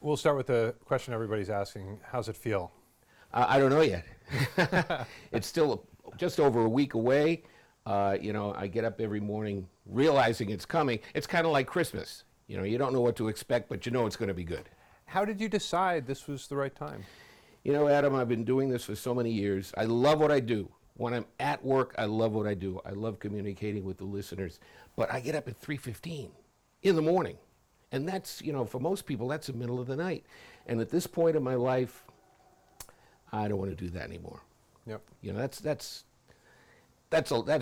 We'll start with the question everybody's asking. How's it feel? I don't know yet. It's still just over a week away. I get up every morning realizing it's coming. It's kind of like Christmas. You don't know what to expect, but you know it's going to be good. How did you decide this was the right time? Adam, I've been doing this for so many years. I love what I do. When I'm at work, I love what I do. I love communicating with the listeners. But I get up at 3:15 in the morning. And that's, for most people, that's the middle of the night. And at this point in my life, I don't want to do that anymore. Yep. That's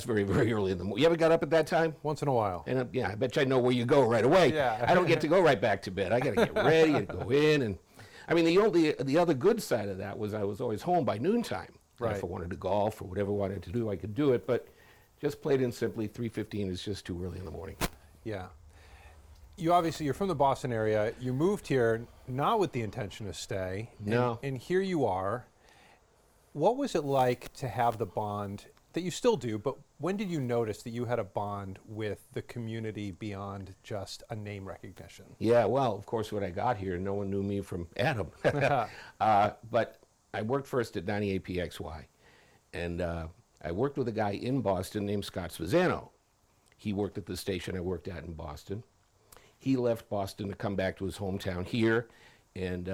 very, very early in the morning. You ever got up at that time? Once in a while. And I bet you I know where you go right away. Yeah. I don't get to go right back to bed. I got to get ready and go in. And I mean, the other good side of that was I was always home by noontime. Right. And if I wanted to golf or whatever I wanted to do, I could do it. But just plain and simply, 3:15 is just too early in the morning. Yeah. You're from the Boston area. You moved here not with the intention to stay. No. And here you are. What was it like to have the bond that you still do, but when did you notice that you had a bond with the community beyond just a name recognition? Yeah, well, of course, when I got here, no one knew me from Adam. But I worked first at 98PXY, and I worked with a guy in Boston named Scott Spezzano. He worked at the station I worked at in Boston. He left Boston to come back to his hometown here, and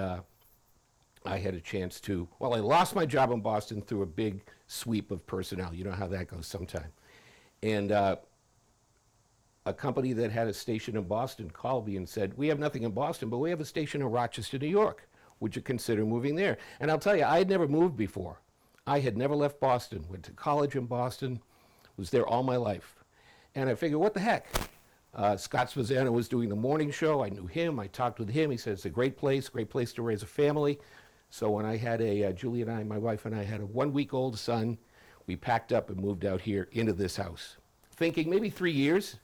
I had a chance to, I lost my job in Boston through a big sweep of personnel. You know how that goes sometime. And a company that had a station in Boston called me and said, we have nothing in Boston, but we have a station in Rochester, New York. Would you consider moving there? And I'll tell you, I had never moved before. I had never left Boston, went to college in Boston, was there all my life. And I figured, what the heck? Scott Spezzano was doing the morning show. I knew him. I talked with him. He said, it's a great place to raise a family. So when I had Julie and I, my wife and I, had a 1-week-old son, we packed up and moved out here into this house, thinking maybe 3 years,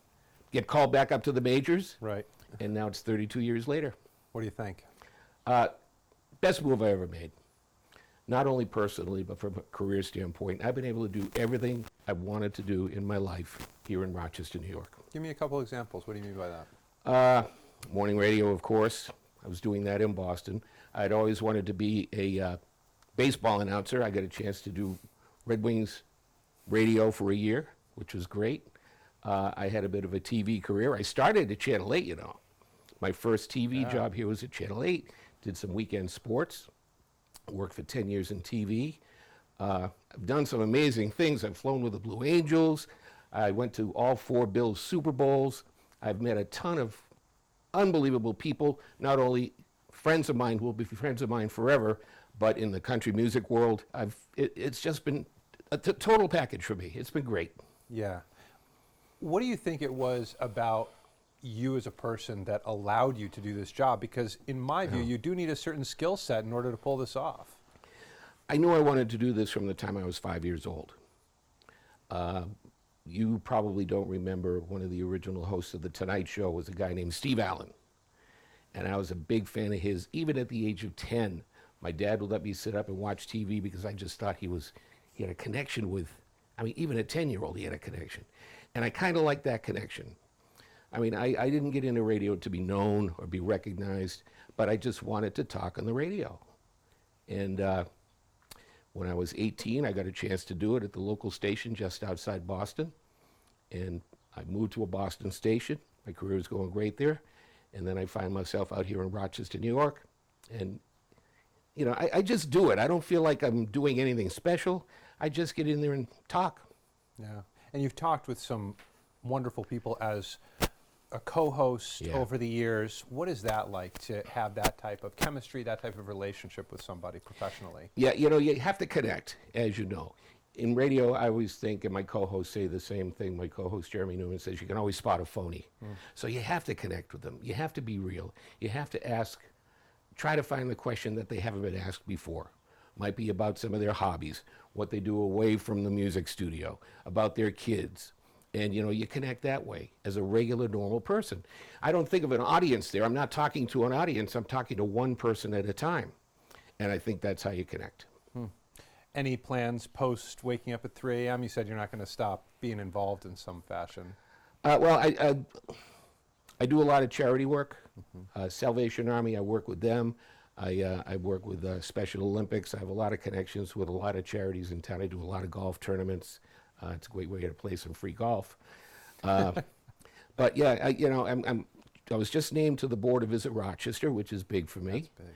get called back up to the majors. Right. And now it's 32 years later. What do you think? Best move I ever made. Not only personally, but from a career standpoint. I've been able to do everything I wanted to do in my life here in Rochester, New York. Give me a couple examples. What do you mean by that? Morning radio, of course. I was doing that in Boston. I'd always wanted to be a baseball announcer. I got a chance to do Red Wings radio for a year, which was great. I had a bit of a TV career. I started at Channel 8, My first TV job here was at Channel 8. Did some weekend sports. Worked for 10 years in TV. I've done some amazing things. I've flown with the Blue Angels. I went to all 4 Bills Super Bowls. I've met a ton of unbelievable people, not only friends of mine who will be friends of mine forever, but in the country music world, it's just been a total package for me. It's been great. Yeah. What do you think it was about you as a person that allowed you to do this job? Because in my view, you do need a certain skill set in order to pull this off. I knew I wanted to do this from the time I was 5 years old. You probably don't remember one of the original hosts of The Tonight Show was a guy named Steve Allen. And I was a big fan of his. Even at the age of 10, my dad would let me sit up and watch TV because I just thought he had a connection with, even a 10-year-old, he had a connection. And I kind of liked that connection. I didn't get into radio to be known or be recognized, but I just wanted to talk on the radio. And when I was 18, I got a chance to do it at the local station just outside Boston. And I moved to a Boston station. My career was going great there. And then I find myself out here in Rochester, New York. And, I just do it. I don't feel like I'm doing anything special. I just get in there and talk. Yeah. And you've talked with some wonderful people as a co-host over the years. What is that like to have that type of chemistry, that type of relationship with somebody professionally? Yeah, you have to connect, as you know. In radio, I always think, and my co-hosts say the same thing, my co-host Jeremy Newman says, you can always spot a phony. So you have to connect with them. You have to be real. You have to try to find the question that they haven't been asked before. Might be about some of their hobbies, what they do away from the music studio, about their kids. And, you connect that way as a regular, normal person. I don't think of an audience there. I'm not talking to an audience. I'm talking to one person at a time. And I think that's how you connect. Any plans post waking up at 3 a.m.? You said you're not going to stop being involved in some fashion. Well, I do a lot of charity work. Salvation Army, I work with them. I work with Special Olympics. I have a lot of connections with a lot of charities in town. I do a lot of golf tournaments. It's a great way to play some free golf. But yeah, I was just named to the board of Visit Rochester, which is big for me. That's big.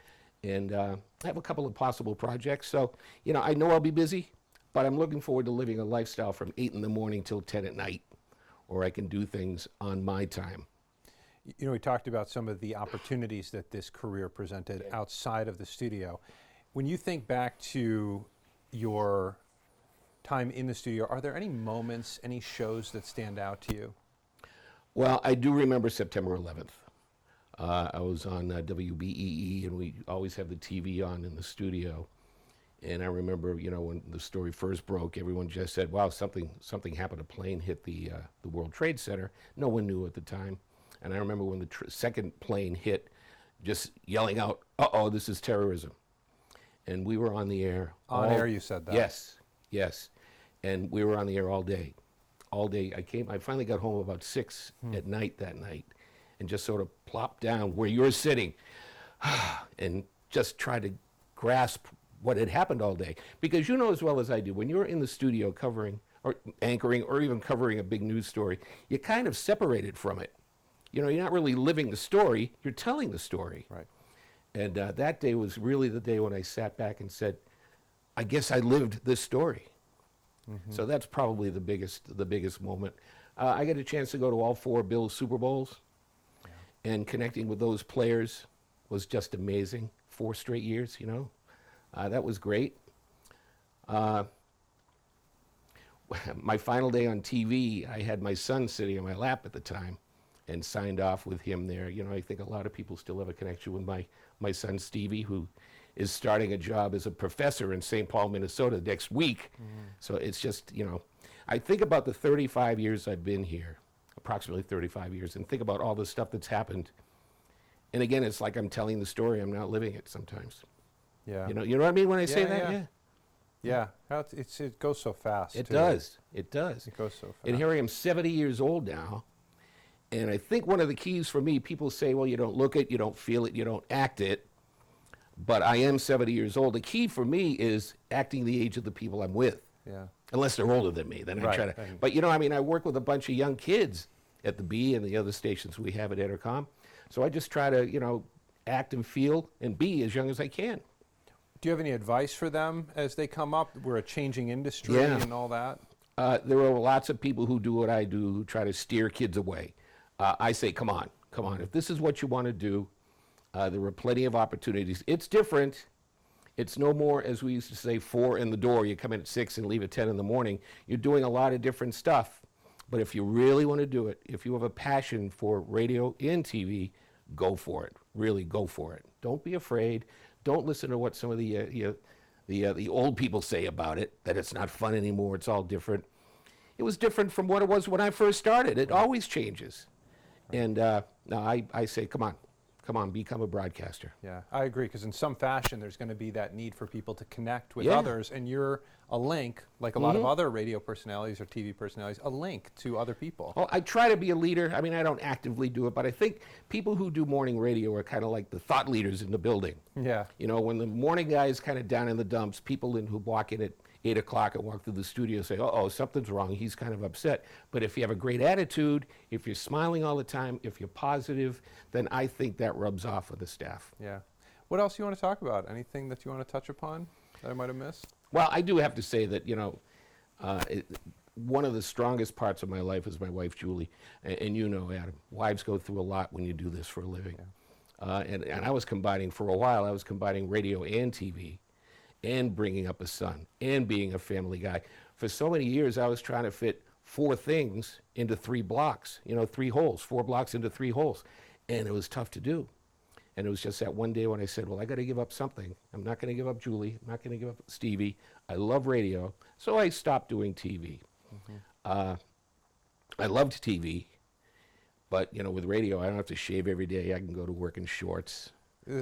And I have a couple of possible projects. So, I know I'll be busy, but I'm looking forward to living a lifestyle from 8 in the morning till 10 at night, or I can do things on my time. We talked about some of the opportunities that this career presented outside of the studio. When you think back to your time in the studio, are there any moments, any shows that stand out to you? Well, I do remember September 11th. I was on WBEE, and we always have the TV on in the studio. And I remember, when the story first broke, everyone just said, wow, something happened. A plane hit the World Trade Center. No one knew at the time. And I remember when the second plane hit, just yelling out, uh-oh, this is terrorism. And we were on the air. On air, you said that? Yes. And we were on the air all day. I finally got home about 6 at night that night and just sort of plopped down where you're sitting and just tried to grasp what had happened all day. Because you know as well as I do, when you're in the studio covering or anchoring or even covering a big news story, you're kind of separated from it. You're not really living the story, you're telling the story. Right. And that day was really the day when I sat back and said, I guess I lived this story. So that's probably the biggest moment. I got a chance to go to all 4 Bills Super Bowls, and connecting with those players was just amazing. 4 straight years, that was great. My final day on TV, I had my son sitting in my lap at the time and signed off with him there. I think a lot of people still have a connection with my son Stevie, who is starting a job as a professor in St. Paul, Minnesota next week. So it's just, I think about the 35 years I've been here, approximately 35 years, and think about all the stuff that's happened. And again, it's like I'm telling the story, I'm not living it sometimes. Yeah. You know what I mean when I say that? Yeah. It goes so fast. It too. does. It goes so fast. And here I am 70 years old now. And I think one of the keys for me, people say, well, you don't look it, you don't feel it, you don't act it. But I am 70 years old. The key for me is acting the age of the people I'm with. Yeah. Unless they're older than me, then I try to. But I work with a bunch of young kids at the B and the other stations we have at Entercom. So I just try to, act and feel and be as young as I can. Do you have any advice for them as they come up? We're a changing industry and all that. There are lots of people who do what I do, who try to steer kids away. I say, come on. If this is what you want to do, there are plenty of opportunities. It's different. It's no more, as we used to say, 4 in the door. You come in at 6 and leave at 10 in the morning. You're doing a lot of different stuff. But if you really want to do it, if you have a passion for radio and TV, go for it. Really go for it. Don't be afraid. Don't listen to what some of the old people say about it, that it's not fun anymore, it's all different. It was different from what it was when I first started. It always changes. And no, I say, come on, become a broadcaster. Yeah, I agree, because in some fashion there's going to be that need for people to connect with others, and you're a link, like a lot of other radio personalities or TV personalities, a link to other people. Well, I try to be a leader. I mean, I don't actively do it, but I think people who do morning radio are kind of like the thought leaders in the building. Yeah. When the morning guy is kind of down in the dumps, people who walk in at 8 o'clock and walk through the studio say, uh-oh, something's wrong. He's kind of upset. But if you have a great attitude, if you're smiling all the time, if you're positive, then I think that rubs off with the staff. Yeah. What else do you want to talk about? Anything that you want to touch upon that I might have missed? Well, I do have to say that, one of the strongest parts of my life is my wife, Julie. And Adam, wives go through a lot when you do this for a living. Yeah. And I was combining, for a while, radio and TV, and bringing up a son, and being a family guy. For so many years, I was trying to fit 4 things into 3 blocks, 3 holes, 4 blocks into 3 holes. And it was tough to do. And it was just that one day when I said, well, I got to give up something. I'm not going to give up Julie. I'm not going to give up Stevie. I love radio. So I stopped doing TV. I loved TV. But, with radio, I don't have to shave every day. I can go to work in shorts.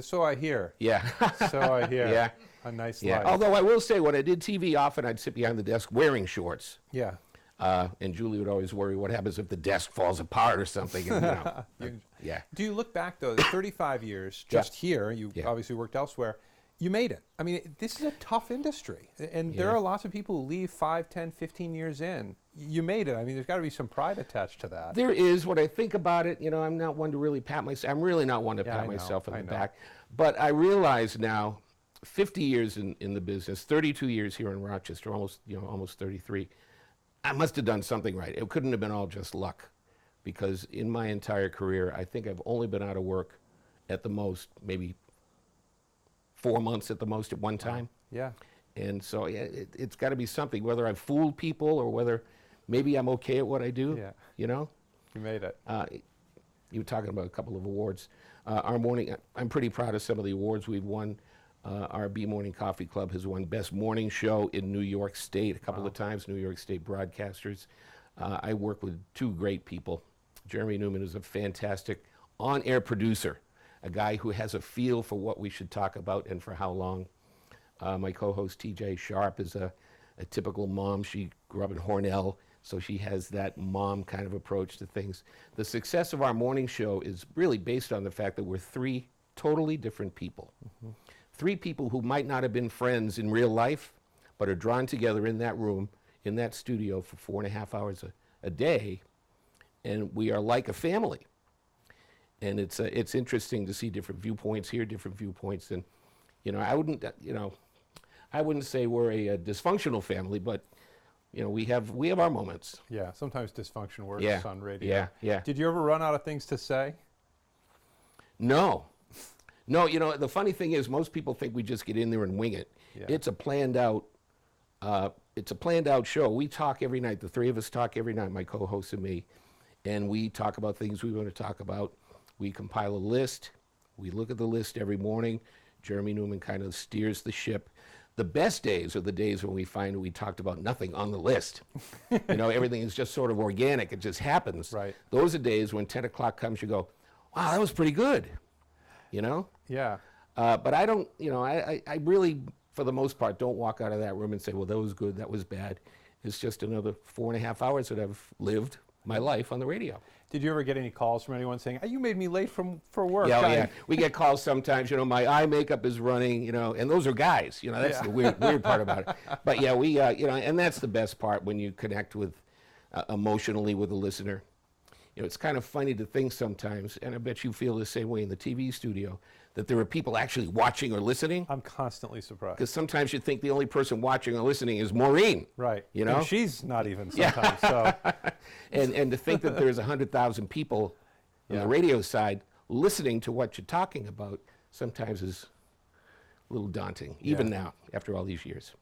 So I hear. Yeah. So I hear. Yeah. A nice life. life. Although I will say, when I did TV, often I'd sit behind the desk wearing shorts. Yeah. And Julie would always worry, what happens if the desk falls apart or something? And, yeah. Do you look back, though, 35 years just here, you obviously worked elsewhere, you made it. I mean, this is a tough industry. And there are lots of people who leave 5, 10, 15 years in. You made it. I mean, there's got to be some pride attached to that. There is. When I think about it, I'm not one to really pat myself. I'm really not one to pat myself on the back. But I realize now, 50 years in the business, 32 years here in Rochester, almost 33, I must have done something right. It couldn't have been all just luck, because in my entire career, I think I've only been out of work at the most, maybe 4 months at the most at one time. Yeah. And so it's got to be something, whether I've fooled people or whether maybe I'm okay at what I do. Yeah. You made it. You were talking about a couple of awards. I'm pretty proud of some of the awards we've won. Our B Morning Coffee Club has won Best Morning Show in New York State a couple of times, New York State broadcasters. I work with two great people. Jeremy Newman is a fantastic on-air producer, a guy who has a feel for what we should talk about and for how long. My co-host TJ Sharp is a typical mom. She grew up in Hornell, so she has that mom kind of approach to things. The success of our morning show is really based on the fact that we're three totally different people. Mm-hmm. Three people who might not have been friends in real life, but are drawn together in that room, in that studio for 4.5 hours a day, and we are like a family. And it's interesting to see different viewpoints here, different viewpoints, and I wouldn't say we're a dysfunctional family, but we have our moments. Yeah, sometimes dysfunction works on radio. Yeah, yeah. Did you ever run out of things to say? No, the funny thing is most people think we just get in there and wing it. Yeah. It's a planned out show. We talk every night. The three of us talk every night, my co-host and me, and we talk about things we want to talk about. We compile a list. We look at the list every morning. Jeremy Newman kind of steers the ship. The best days are the days when we find we talked about nothing on the list. Everything is just sort of organic. It just happens. Right. Those are days when 10 o'clock comes, you go, wow, that was pretty good. Yeah. But I don't, I really, for the most part, don't walk out of that room and say, well, that was good, that was bad. It's just another 4.5 hours that I've lived my life on the radio. Did you ever get any calls from anyone saying, "You made me late for work"? Yeah. We get calls sometimes. My eye makeup is running. And those are guys. That's the weird part about it. But yeah, we, and that's the best part when you connect with emotionally with the listener. It's kind of funny to think sometimes, and I bet you feel the same way in the TV studio, that there are people actually watching or listening. I'm constantly surprised. Because sometimes you think the only person watching or listening is Maureen. Right. And she's not even sometimes. So. And to think that there's 100,000 people on the radio side listening to what you're talking about sometimes is a little daunting, even now, after all these years.